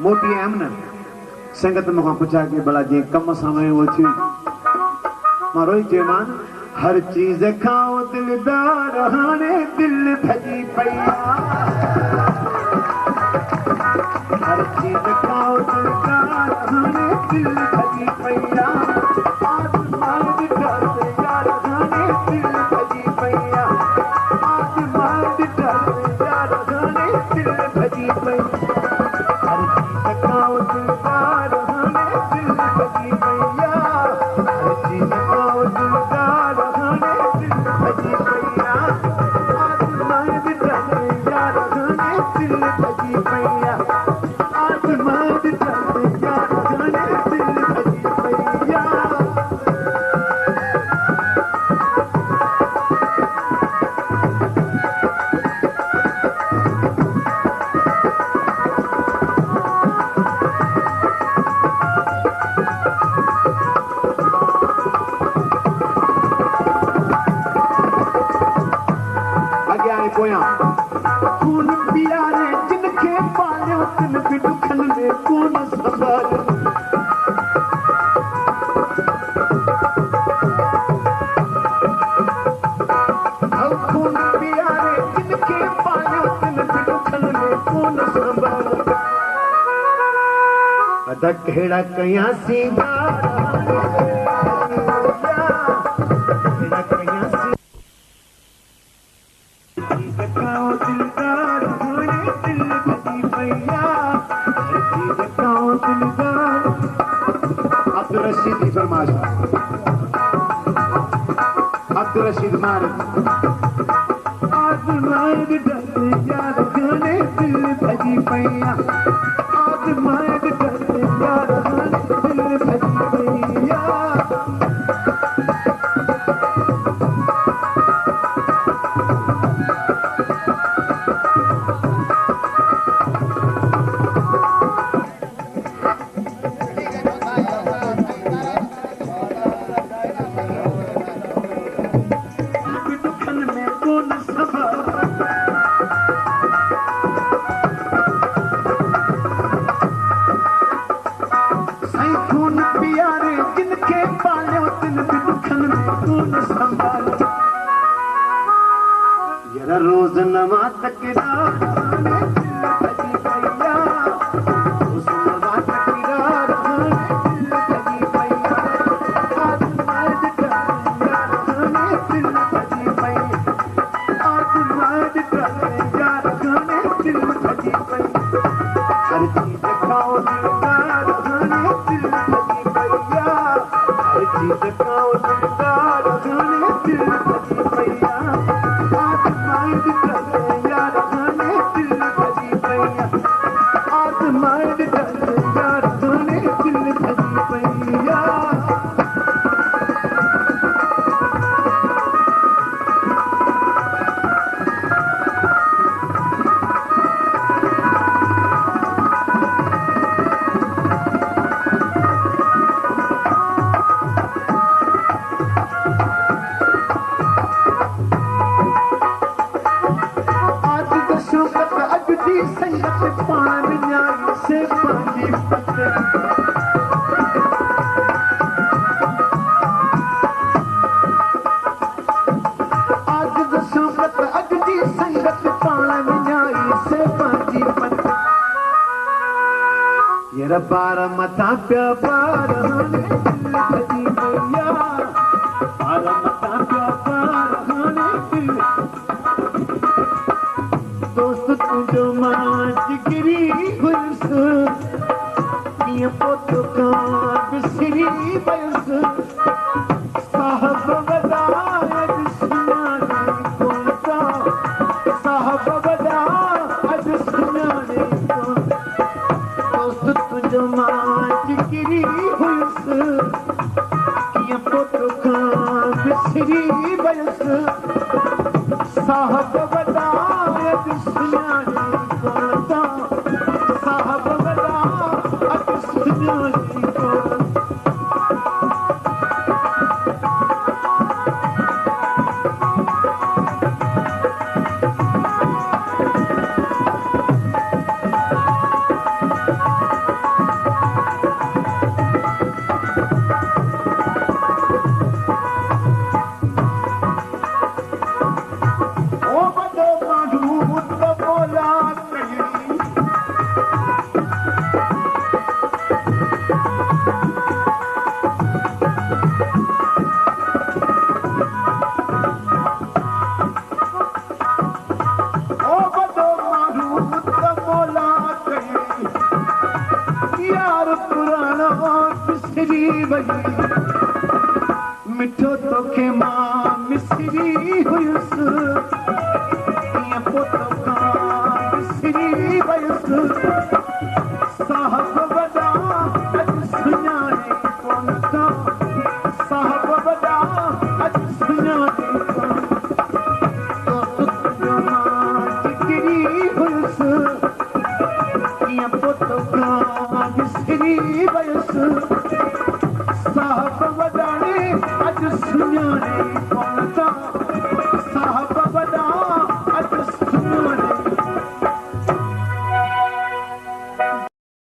मोटी आयमि न संगत मूंखां पुछा कि भला जीअं कम सां वियो उहो थी मां रोई चयोमांसि हर चीज़ खां दिलदार हाणे दिल भॼी पई हर चीज़ खां दिलदार हाणे दिल भॼी पई आसमान ॾिठा यार हाणे दिल भॼी पई आसमान ॾिठा यार हाणे दिल भॼी पई हर चीज़ खां दिलदार हाणे दिल भॼी पई हर चीज़ खां दिलदार हाणे दिल भॼी पई आसमान ॾिठा यार हाणे दिल भॼी पई आसमान ॾिठा यार हाणे दिल भॼी पई खून प्यारे जिनखे पालियो तिन बि दुखनि में कोन संभालियो खून प्यारे जिनखे पालियो तिन बि दुखनि में कोन संभालियो अद कहिड़ा कयासीं दिलदार हाणे दिल भॼी पई दिलदार अब्दुल रशीद की फरमाइश अब्दुल रशीद मारिक आसमान ॾिठा यार हाणे दिल भॼी पई आसमान ॾिठा यार हाणे दिल भॼी पई रोज़ नवा तकरार हाणे दिल भॼी पई रोज़ नवा तकरार हाणे दिल भॼी पई आसमान ॾिठा यार हाणे दिल भॼी पई आसमान ॾिठा यार हाणे दिल भॼी पई हर चीज़ खां दिलदार हाणे दिल भॼी पई हर चीज़ खां दिलदार हाणे दिल भॼी पई आसमान ॾिठा यार हाणे दिल भॼी पई आसमान ॾिठा यार हाणे दिल भॼी पई संगत पाण विञाई से पंहिंजी पत आज दसूबत अॼु जी संगत पाण विञाई से पंहिंजी पत यार ॿार मथां पिया ॿार हाणे दिल भॼी पई ॿार मथां पिया ॿार हाणे दिल दोस्त तुंहिंजो मां जिगरी हुयुसि कीअं पोइ तोखां विसरी पयुसि साहब वॾा अॼु सुञाणे कोन था साहब वॾा अॼु सुञाणे कोन दोस्त तुंहिंजो मां जिगरी हुयुसि कीअं पोइ तोखां विसरी पयुसि साहब वॾा अॼु सुञाणे कोन था साहब वॾा अॼु सुञाणे कोन विसरी वई मिठो तोखे मां मिसरी हुयुसि कीअं पुट खां विसरी वयुसि साहब वॾा अॼु सुञाणे कोन था साहब वॾा अॼु सुञाणे कोन तो दुख जो मां टिकरी हुयुसि कीअं पुट खां विसरी वयुसि